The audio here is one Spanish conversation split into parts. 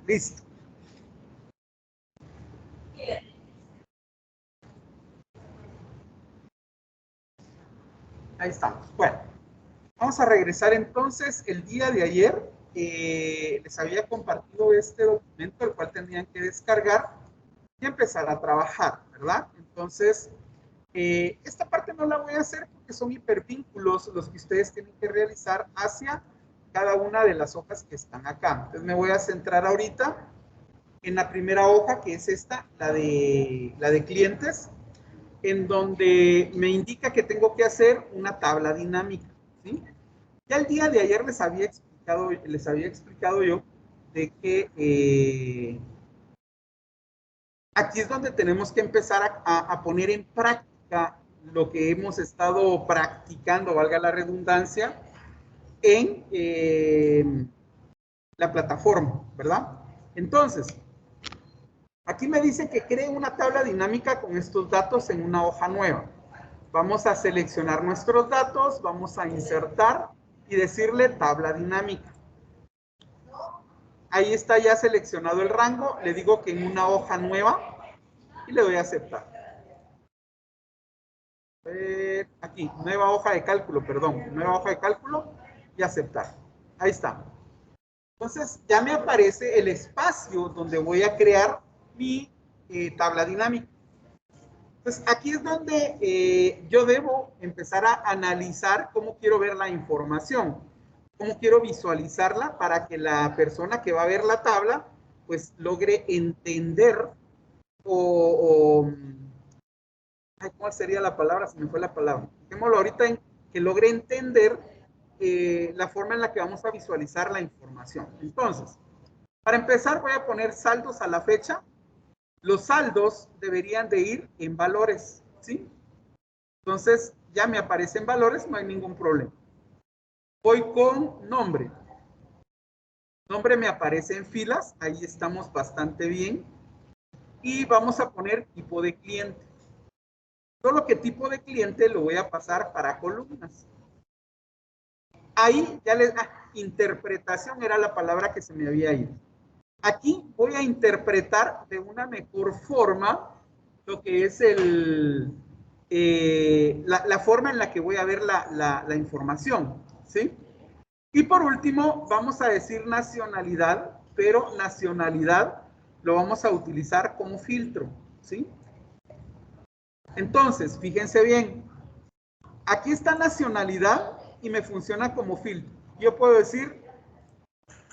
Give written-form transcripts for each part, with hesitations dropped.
Listo. Ahí estamos. Bueno, vamos a regresar entonces. El día de ayer les había compartido este documento, el cual tendrían que descargar y empezar a trabajar, ¿verdad? Entonces, esta parte no la voy a hacer porque son hipervínculos los que ustedes tienen que realizar hacia cada una de las hojas que están acá. Entonces me voy a centrar ahorita en la primera hoja, que es esta, la de clientes, en donde me indica que tengo que hacer una tabla dinámica, ¿sí? Ya el día de ayer les había explicado yo de que aquí es donde tenemos que empezar a poner en práctica lo que hemos estado practicando, valga la redundancia, en la plataforma, ¿verdad? Entonces, aquí me dice que cree una tabla dinámica con estos datos en una hoja nueva. Vamos a seleccionar nuestros datos, vamos a insertar y decirle tabla dinámica. Ahí está ya seleccionado el rango, le digo que en una hoja nueva y le doy a aceptar. Aquí, nueva hoja de cálculo, perdón, nueva hoja de cálculo y aceptar. Ahí está. Entonces ya me aparece el espacio donde voy a crear mi tabla dinámica. Entonces aquí es donde yo debo empezar a analizar cómo quiero ver la información, cómo quiero visualizarla para que la persona que va a ver la tabla pues logre entender o ¿cuál sería la palabra? Se me fue la palabra. Dejémoslo ahorita en que logre entender la forma en la que vamos a visualizar la información. Entonces, para empezar voy a poner saldos a la fecha. Los saldos deberían de ir en valores, ¿sí? Entonces, ya me aparecen valores, no hay ningún problema. Voy con nombre. Nombre me aparece en filas, ahí estamos bastante bien. Y vamos a poner tipo de cliente. Solo que tipo de cliente lo voy a pasar para columnas. Ahí ya les... interpretación era la palabra que se me había ido. Aquí voy a interpretar de una mejor forma lo que es la forma en la que voy a ver la información, ¿sí? Y por último, vamos a decir nacionalidad, pero nacionalidad lo vamos a utilizar como filtro, ¿sí? Entonces, fíjense bien, aquí está nacionalidad y me funciona como filtro. Yo puedo decir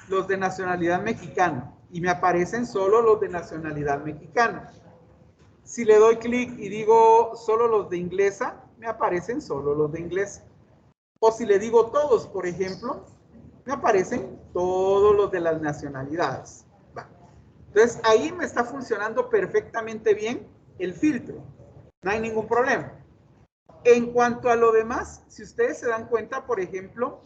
los de nacionalidad mexicana y me aparecen solo los de nacionalidad mexicana. Si le doy clic y digo solo los de inglesa, me aparecen solo los de inglesa. O si le digo todos, por ejemplo, me aparecen todos los de las nacionalidades. Va. Entonces ahí me está funcionando perfectamente bien el filtro. No hay ningún problema. En cuanto a lo demás, si ustedes se dan cuenta, por ejemplo,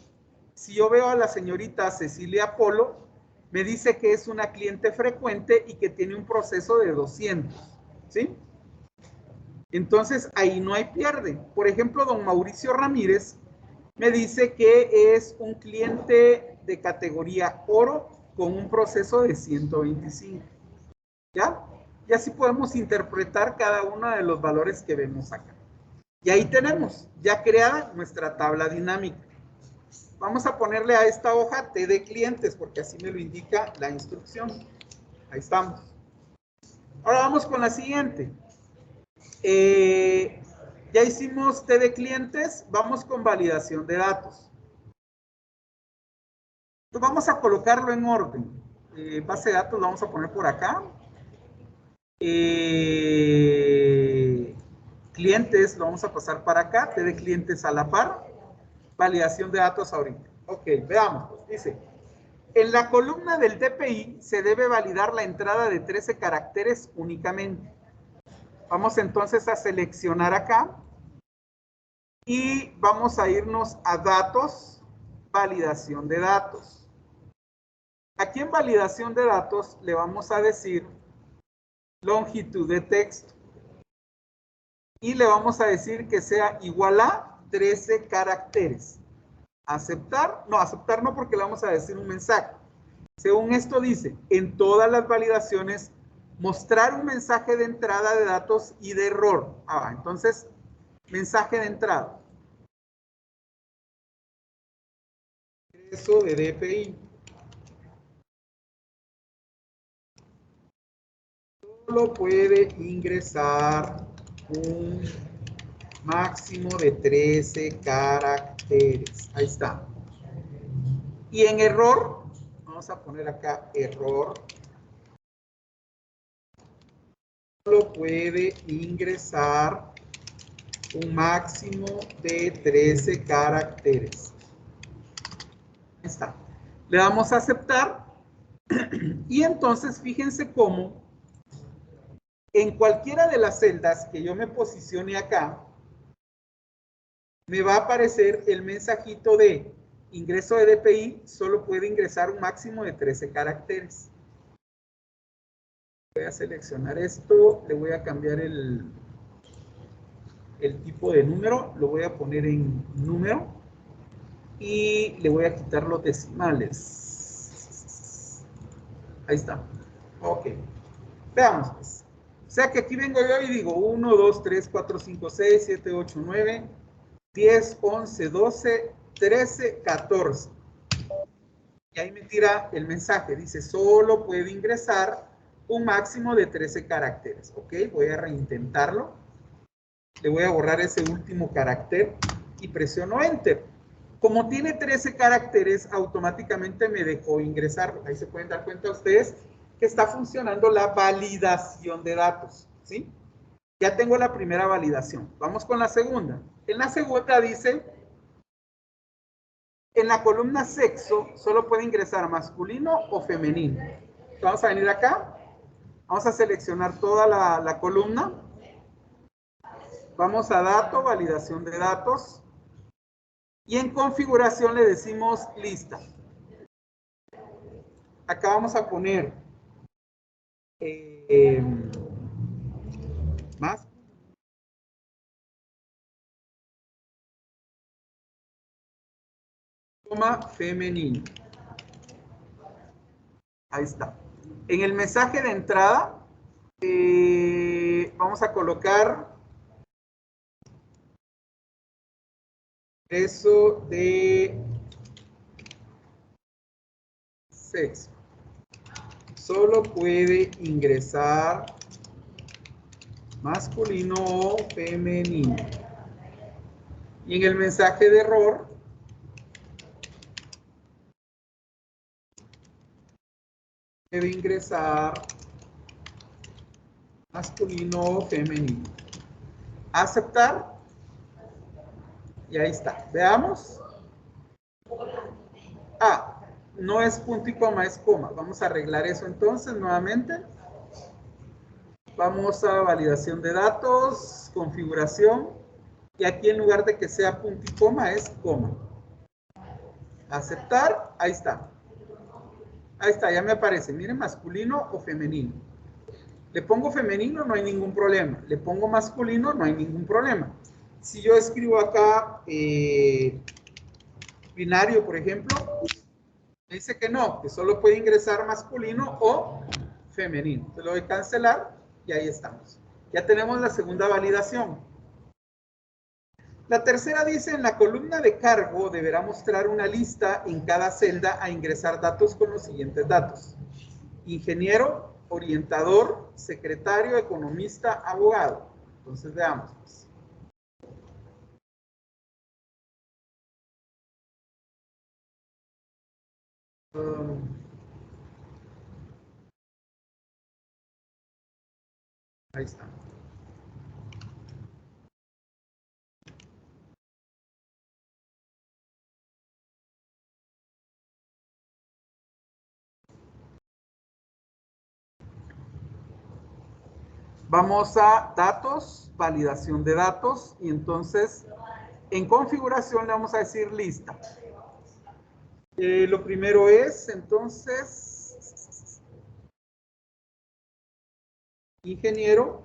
si yo veo a la señorita Cecilia Polo, me dice que es una cliente frecuente y que tiene un proceso de 200, ¿sí? Entonces, ahí no hay pierde. Por ejemplo, don Mauricio Ramírez me dice que es un cliente de categoría oro con un proceso de 125, ¿ya? Y así podemos interpretar cada uno de los valores que vemos acá. Y ahí tenemos ya creada nuestra tabla dinámica. Vamos a ponerle a esta hoja T de clientes, porque así me lo indica la instrucción. Ahí estamos. Ahora vamos con la siguiente. Ya hicimos T de clientes, vamos con validación de datos. Entonces vamos a colocarlo en orden. Base de datos lo vamos a poner por acá. Clientes lo vamos a pasar para acá. T de clientes a la par. Validación de datos ahorita. Ok, veamos. Pues, dice, en la columna del DPI se debe validar la entrada de 13 caracteres únicamente. Vamos entonces a seleccionar acá y vamos a irnos a datos, validación de datos. Aquí en validación de datos le vamos a decir longitud de texto y le vamos a decir que sea igual a 13 caracteres. Aceptar, no porque le vamos a decir un mensaje. Según esto dice, en todas las validaciones, mostrar un mensaje de entrada de datos y de error. Entonces, mensaje de entrada. Ingreso de DPI. Solo puede ingresar un máximo de 13 caracteres. Ahí está. Y en error, vamos a poner acá error. Solo puede ingresar un máximo de 13 caracteres. Ahí está. Le damos a aceptar. Y entonces fíjense cómo en cualquiera de las celdas que yo me posicione acá, me va a aparecer el mensajito de ingreso de DPI, solo puede ingresar un máximo de 13 caracteres. Voy a seleccionar esto, le voy a cambiar el tipo de número, lo voy a poner en número y le voy a quitar los decimales. Ahí está. Ok. Veamos pues. O sea que aquí vengo yo y digo 1, 2, 3, 4, 5, 6, 7, 8, 9, 10, 11, 12, 13, 14. Y ahí me tira el mensaje. Dice, solo puede ingresar un máximo de 13 caracteres. Ok, voy a reintentarlo. Le voy a borrar ese último carácter y presiono Enter. Como tiene 13 caracteres, automáticamente me dejó ingresarlo. Ahí se pueden dar cuenta ustedes que está funcionando la validación de datos. ¿Sí? Ya tengo la primera validación. Vamos con la segunda. En la segunda dice, en la columna sexo solo puede ingresar masculino o femenino. Vamos a venir acá. Vamos a seleccionar toda la columna. Vamos a dato, validación de datos. Y en configuración le decimos lista. Acá vamos a poner más. Femenino. Ahí está. En el mensaje de entrada vamos a colocar eso de sexo. Solo puede ingresar masculino o femenino. Y en el mensaje de error debe ingresar masculino o femenino. Aceptar. Y ahí está. Veamos. No es punto y coma, es coma. Vamos a arreglar eso entonces nuevamente. Vamos a validación de datos, configuración. Y aquí en lugar de que sea punto y coma, es coma. Aceptar. Ahí está. Ahí está, ya me aparece. Miren, masculino o femenino. Le pongo femenino, no hay ningún problema. Le pongo masculino, no hay ningún problema. Si yo escribo acá binario, por ejemplo, me dice que no, que solo puede ingresar masculino o femenino. Entonces lo doy a cancelar y ahí estamos. Ya tenemos la segunda validación. La tercera dice, en la columna de cargo deberá mostrar una lista en cada celda a ingresar datos con los siguientes datos. Ingeniero, orientador, secretario, economista, abogado. Entonces veamos. Ahí está. Vamos a datos, validación de datos, y entonces en configuración le vamos a decir lista. Lo primero es, entonces, ingeniero.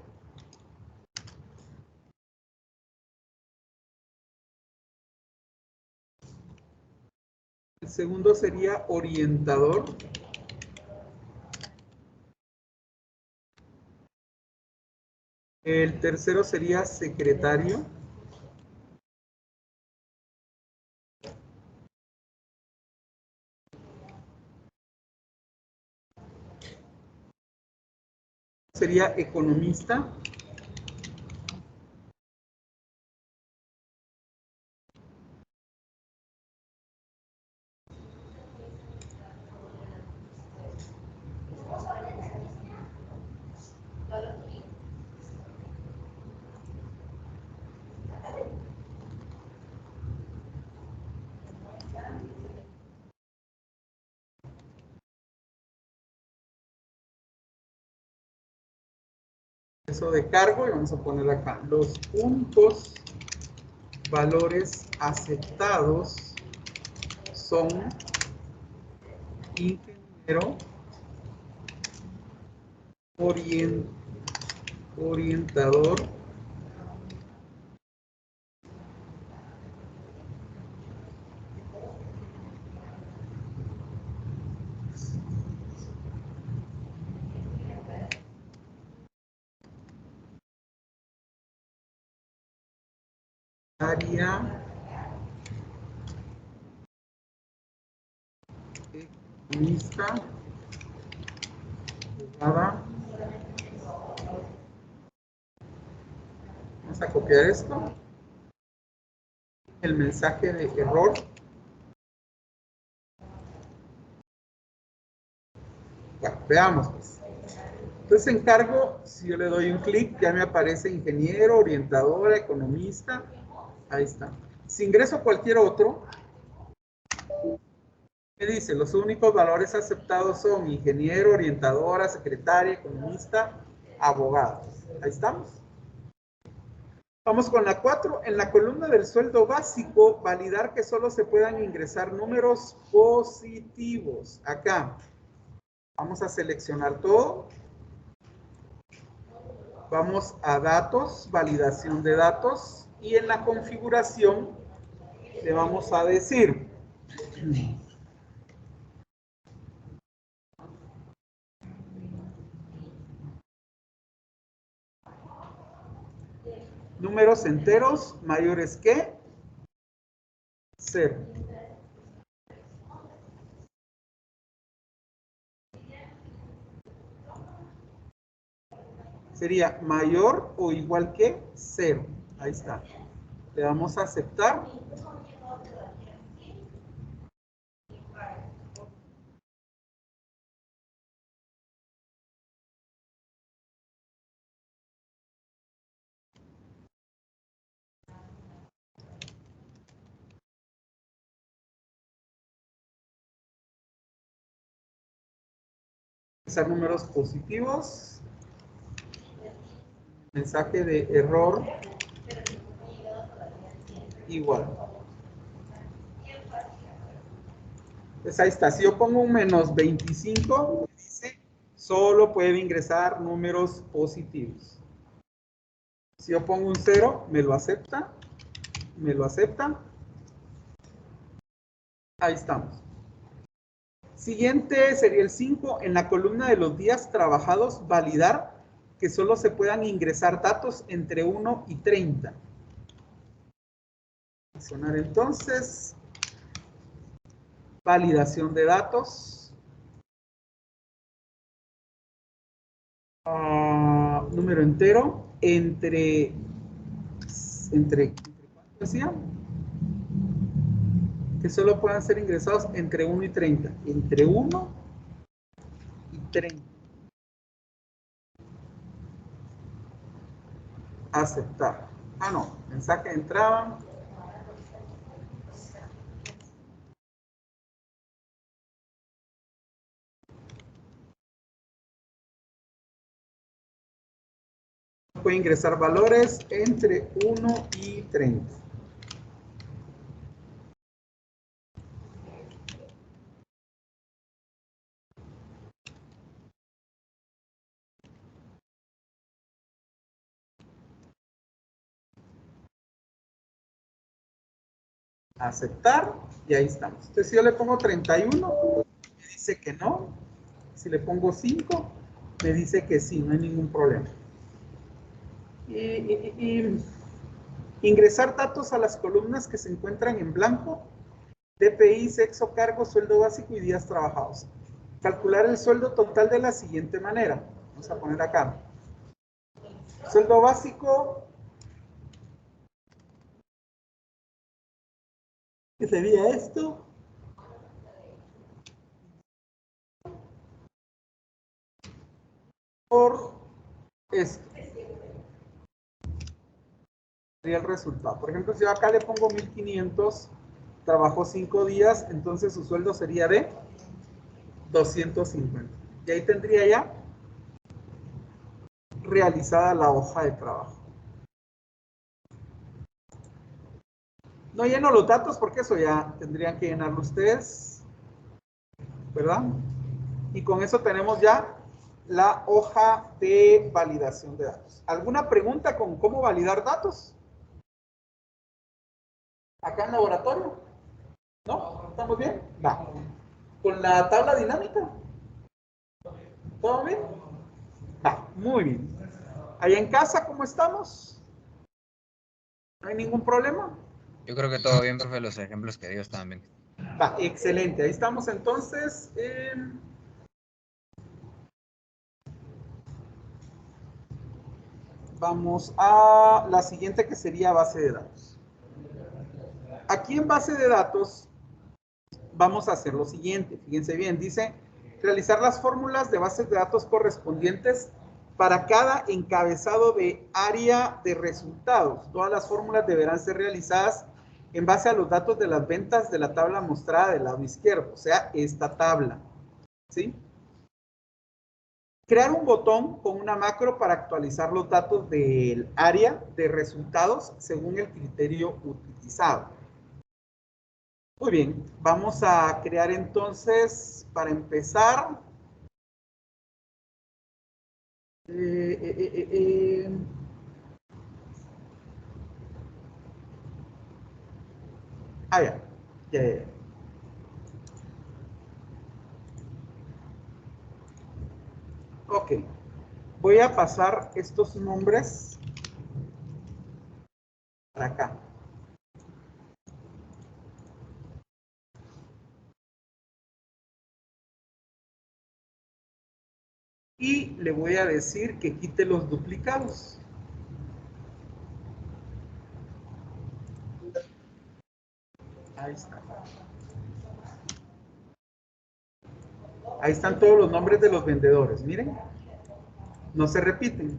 El segundo sería orientador. El tercero sería secretario. Sería economista. Eso de cargo, y vamos a poner acá los puntos, valores aceptados son ingeniero, orientador, área, economista, abogada. Vamos a copiar esto. El mensaje de error. Bueno, veamos pues. Entonces en cargo, si yo le doy un clic, ya me aparece ingeniero, orientadora, economista. Ahí está. Si ingreso cualquier otro, me dice, los únicos valores aceptados son ingeniero, orientadora, secretaria, economista, abogado. Ahí estamos. Vamos con la 4. En la columna del sueldo básico, validar que solo se puedan ingresar números positivos. Acá. Vamos a seleccionar todo. Vamos a datos, validación de datos. Y en la configuración le vamos a decir números enteros mayores que 0. Sería mayor o igual que 0. Ahí está. Le damos a aceptar. Números positivos. Mensaje de error igual. Entonces ahí está. Si yo pongo un menos 25, dice solo puede ingresar números positivos. Si yo pongo un 0, me lo acepta. Me lo acepta. Ahí estamos. Siguiente sería el 5. En la columna de los días trabajados, validar que solo se puedan ingresar datos entre 1 y 30. Seleccionar entonces. Validación de datos. Número entero. ¿Cuánto decía? Que solo puedan ser ingresados entre 1 y 30. Entre 1 y 30. Aceptar. No. Mensaje de entrada. Puede ingresar valores entre 1 y 30. Aceptar y ahí estamos. Entonces si yo le pongo 31, me dice que no. Si le pongo 5, me dice que sí, no hay ningún problema. Y ingresar datos a las columnas que se encuentran en blanco: DPI, sexo, cargo, sueldo básico y días trabajados. Calcular el sueldo total de la siguiente manera. Vamos a poner acá. Sueldo básico, que sería esto, por esto. Sería el resultado. Por ejemplo, si yo acá le pongo 1500, trabajó 5 días, entonces su sueldo sería de 250. Y ahí tendría ya realizada la hoja de trabajo. No lleno los datos porque eso ya tendrían que llenarlo ustedes, ¿verdad? Y con eso tenemos ya la hoja de validación de datos. ¿Alguna pregunta con cómo validar datos? ¿Acá en laboratorio? ¿No? ¿Estamos bien? Va. ¿Con la tabla dinámica? ¿Todo bien? Va, muy bien. ¿Allá en casa cómo estamos? ¿No hay ningún problema? Yo creo que todo bien, profe, los ejemplos que dio estaban bien. Va, excelente. Ahí estamos entonces. Vamos a la siguiente, que sería base de datos. Aquí en base de datos vamos a hacer lo siguiente. Fíjense bien, dice realizar las fórmulas de bases de datos correspondientes para cada encabezado de área de resultados. Todas las fórmulas deberán ser realizadas en base a los datos de las ventas de la tabla mostrada del lado izquierdo, o sea, esta tabla, ¿sí? Crear un botón con una macro para actualizar los datos del área de resultados según el criterio utilizado. Muy bien, vamos a crear entonces, para empezar, ya, ya, ya. Ok, voy a pasar estos nombres para acá. Y le voy a decir que quite los duplicados. Ahí está. Ahí están todos los nombres de los vendedores, miren. No se repiten.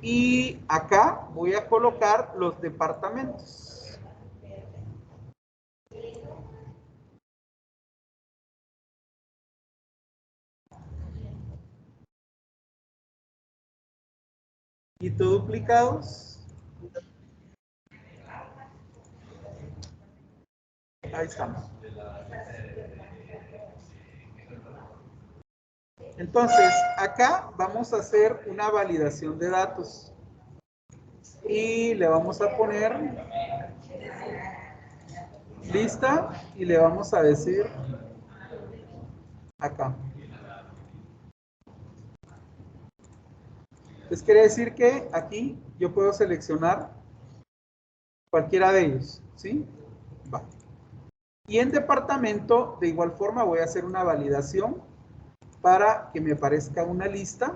Y acá voy a colocar los departamentos. Quito duplicados. Ahí estamos. Entonces, acá vamos a hacer una validación de datos. Y le vamos a poner lista y le vamos a decir acá. Entonces quiere decir que aquí yo puedo seleccionar cualquiera de ellos, ¿sí? Va. Y en departamento, de igual forma, voy a hacer una validación para que me aparezca una lista.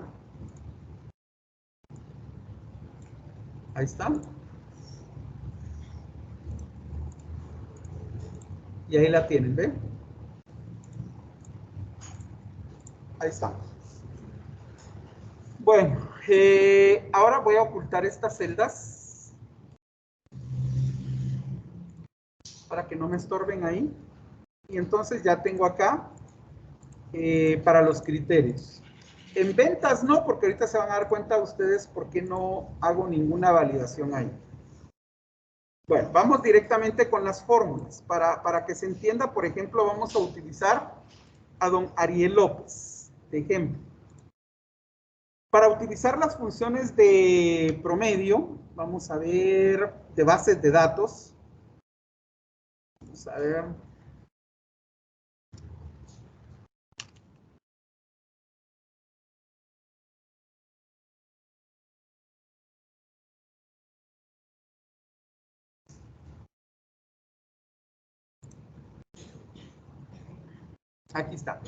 Ahí está. Y ahí la tienen, ¿ven? Ahí está. Bueno, ahora voy a ocultar estas celdas para que no me estorben ahí. Y entonces ya tengo acá para los criterios. En ventas no, porque ahorita se van a dar cuenta ustedes por qué no hago ninguna validación ahí. Bueno, vamos directamente con las fórmulas. Para que se entienda, por ejemplo, vamos a utilizar a don Ariel López, de ejemplo. Para utilizar las funciones de promedio, vamos a ver de bases de datos. Vamos a ver. Aquí está.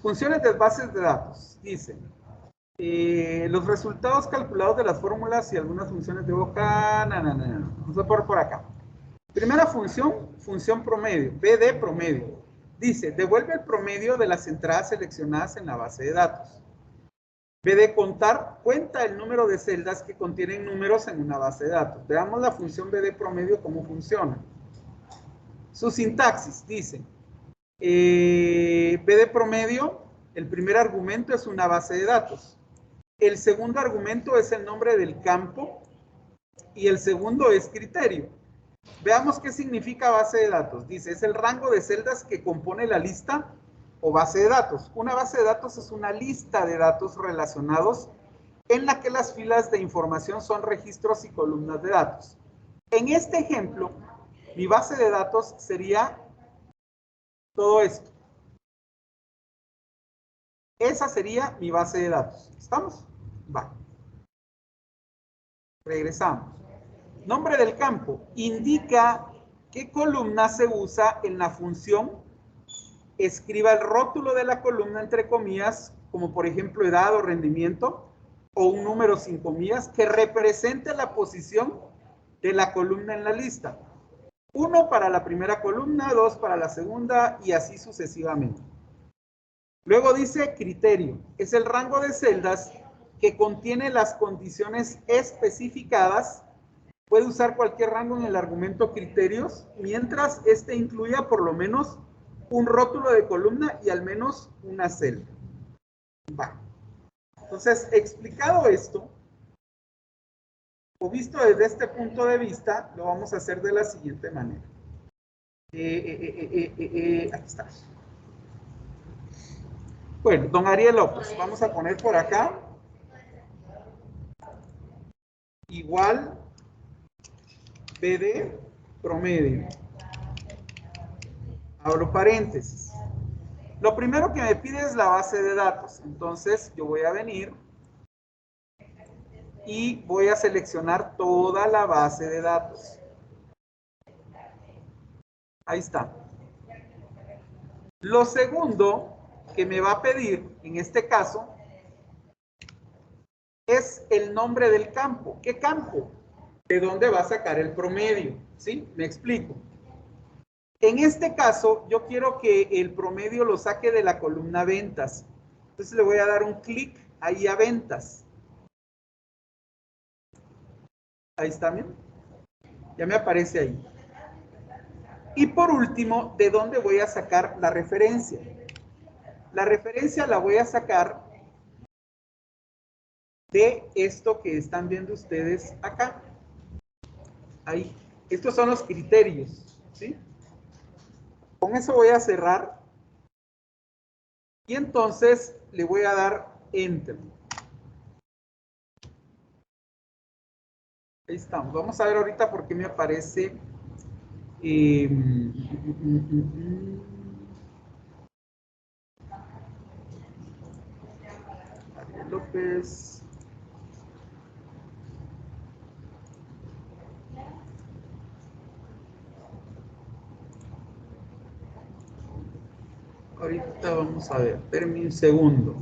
Funciones de bases de datos. Dice, los resultados calculados de las fórmulas y algunas funciones de boca. Vamos a por acá. Primera función, función promedio, BD promedio. Dice, devuelve el promedio de las entradas seleccionadas en la base de datos. BD contar, cuenta el número de celdas que contienen números en una base de datos. Veamos la función BD promedio, cómo funciona. Su sintaxis, dice, BD promedio, el primer argumento es una base de datos. El segundo argumento es el nombre del campo y el segundo es criterio. Veamos qué significa base de datos. Dice, es el rango de celdas que compone la lista o base de datos. Una base de datos es una lista de datos relacionados en la que las filas de información son registros y columnas de datos. En este ejemplo, mi base de datos sería todo esto. Esa sería mi base de datos. ¿Estamos? Va. Regresamos. Nombre del campo. Indica qué columna se usa en la función. Escriba el rótulo de la columna entre comillas, como por ejemplo edad o rendimiento, o un número sin comillas que represente la posición de la columna en la lista. 1 para la primera columna, 2 para la segunda y así sucesivamente. Luego dice criterio. Es el rango de celdas que contiene las condiciones especificadas. Puede usar cualquier rango en el argumento criterios, mientras este incluya por lo menos un rótulo de columna y al menos una celda. Va. Entonces, explicado esto, o visto desde este punto de vista, lo vamos a hacer de la siguiente manera. Aquí está. Bueno, don Ariel López, vamos a poner por acá. Igual BD promedio. Abro paréntesis. Lo primero que me pide es la base de datos. Entonces yo voy a venir y voy a seleccionar toda la base de datos. Ahí está. Lo segundo que me va a pedir, en este caso, es el nombre del campo. ¿Qué campo? ¿De dónde va a sacar el promedio? ¿Sí? Me explico. En este caso, yo quiero que el promedio lo saque de la columna ventas. Entonces le voy a dar un clic ahí a ventas. Ahí está, ¿bien? Ya me aparece ahí. Y por último, ¿de dónde voy a sacar la referencia? La referencia la voy a sacar de esto que están viendo ustedes acá. Ahí. Estos son los criterios, ¿sí? Con eso voy a cerrar. Y entonces le voy a dar Enter. Ahí estamos. Vamos a ver ahorita por qué me aparece. Ariel López. Ahorita vamos a ver. Espérenme un segundo.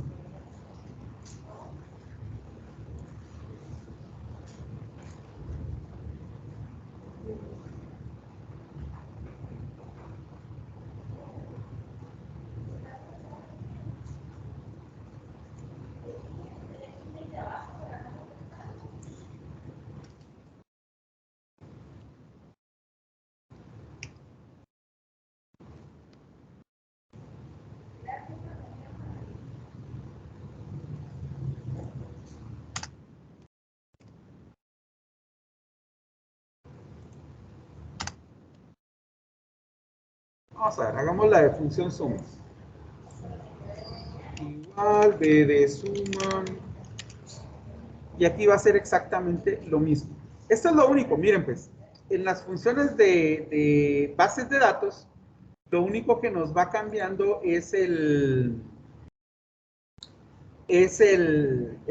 Vamos a ver, hagamos la de función suma. Igual, b de suma. Y aquí va a ser exactamente lo mismo. Esto es lo único, miren pues, en las funciones de bases de datos, lo único que nos va cambiando es el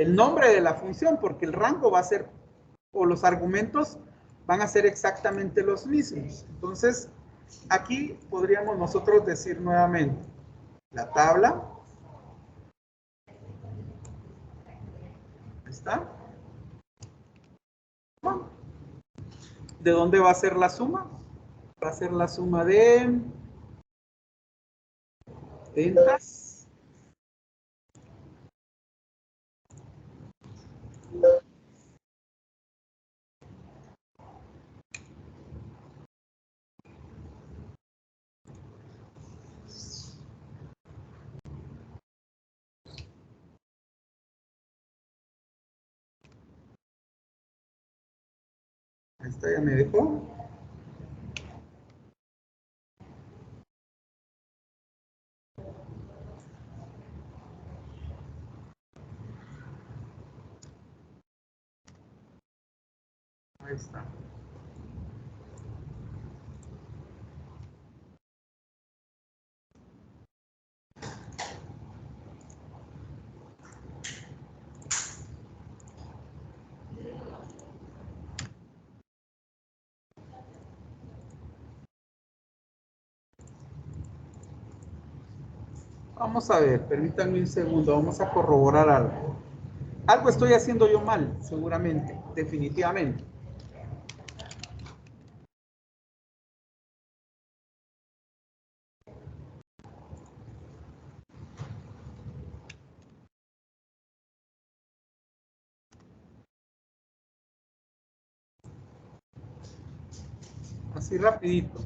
nombre de la función, porque el rango va a ser, o los argumentos van a ser exactamente los mismos. Entonces, aquí podríamos nosotros decir nuevamente, la tabla. Ahí está. ¿De dónde va a ser la suma? Va a ser la suma de ventas ahí está, ya me dejó. Ahí está. Vamos a ver, permítanme un segundo, vamos a corroborar algo. Algo estoy haciendo yo mal, seguramente, definitivamente. Así rapidito.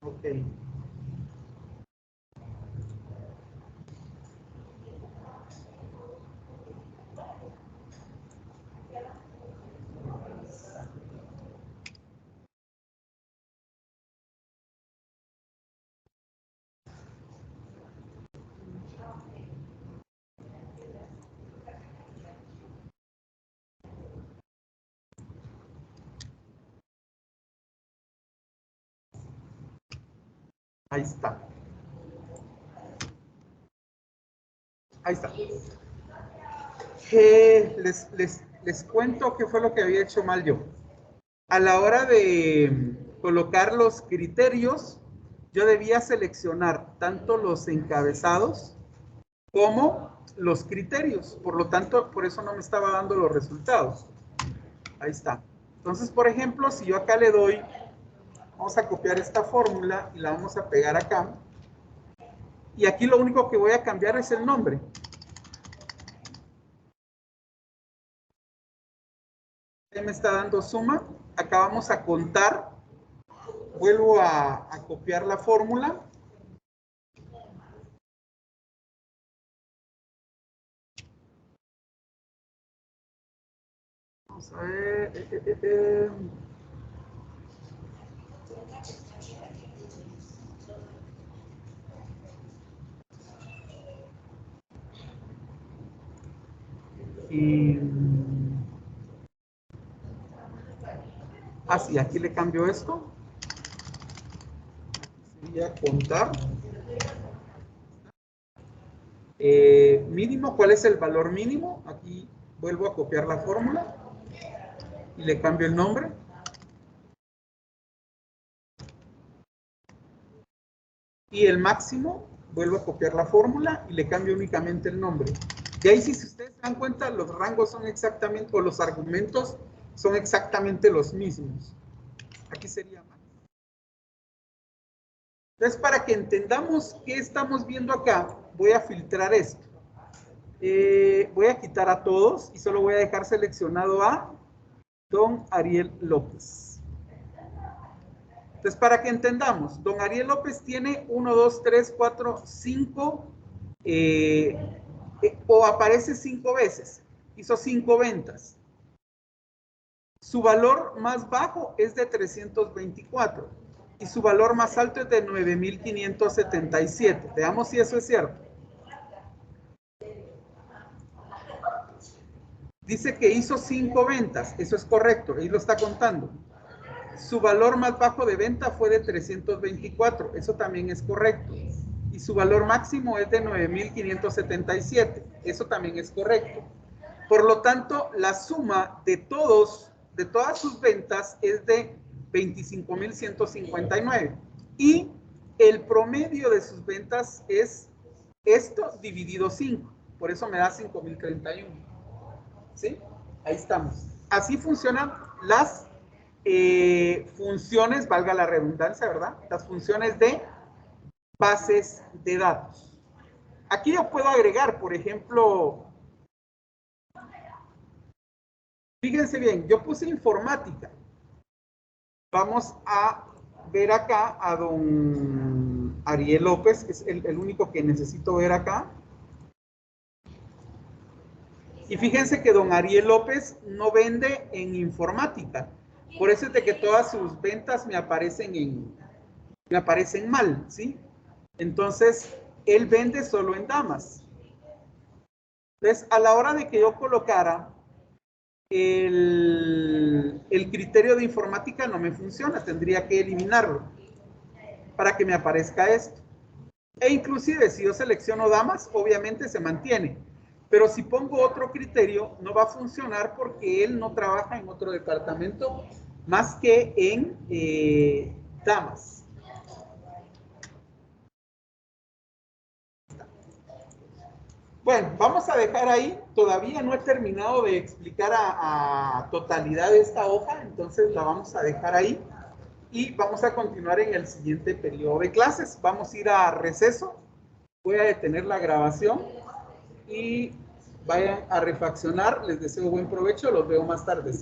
Ok. Ahí está. Ahí está. Les cuento qué fue lo que había hecho mal yo. A la hora de colocar los criterios, yo debía seleccionar tanto los encabezados como los criterios. Por lo tanto, por eso no me estaba dando los resultados. Ahí está. Entonces, por ejemplo, si yo acá le doy, vamos a copiar esta fórmula y la vamos a pegar acá. Y aquí lo único que voy a cambiar es el nombre. Me está dando suma. Acá vamos a contar. Vuelvo a copiar la fórmula. Vamos a ver. Y así, aquí le cambio esto. Sería contar. Mínimo, ¿cuál es el valor mínimo? Aquí vuelvo a copiar la fórmula y le cambio el nombre. Y el máximo, vuelvo a copiar la fórmula y le cambio únicamente el nombre. Y ahí, si ustedes se dan cuenta, los rangos son exactamente, o los argumentos son exactamente los mismos. Aquí sería más. Entonces, para que entendamos qué estamos viendo acá, voy a filtrar esto. Voy a quitar a todos y solo voy a dejar seleccionado a don Ariel López. Entonces, para que entendamos, don Ariel López tiene 1, 2, 3, 4, 5, o aparece 5 veces. Hizo 5 ventas. Su valor más bajo es de 324 y su valor más alto es de 9,577. Veamos si eso es cierto. Dice que hizo 5 ventas, eso es correcto, ahí lo está contando. Su valor más bajo de venta fue de 324, eso también es correcto. Y su valor máximo es de 9,577, eso también es correcto. Por lo tanto, la suma de todas sus ventas es de 25,159. Y el promedio de sus ventas es esto dividido 5, por eso me da 5,031. ¿Sí? Ahí estamos. Así funcionan las funciones, valga la redundancia, ¿verdad? Las funciones de bases de datos. Aquí yo puedo agregar, por ejemplo, fíjense bien, yo puse informática. Vamos a ver acá a don Ariel López, que es el único que necesito ver acá. Y fíjense que don Ariel López no vende en informática. Por eso es de que todas sus ventas me aparecen mal, ¿sí? Entonces, él vende solo en damas. Entonces, a la hora de que yo colocara el criterio de informática no me funciona, tendría que eliminarlo para que me aparezca esto. E inclusive, si yo selecciono damas, obviamente se mantiene. Pero si pongo otro criterio, no va a funcionar porque él no trabaja en otro departamento más que en damas. Bueno, vamos a dejar ahí. Todavía no he terminado de explicar a totalidad esta hoja, entonces la vamos a dejar ahí. Y vamos a continuar en el siguiente periodo de clases. Vamos a ir a receso. Voy a detener la grabación y vayan a refaccionar. Les deseo buen provecho. Los veo más tarde.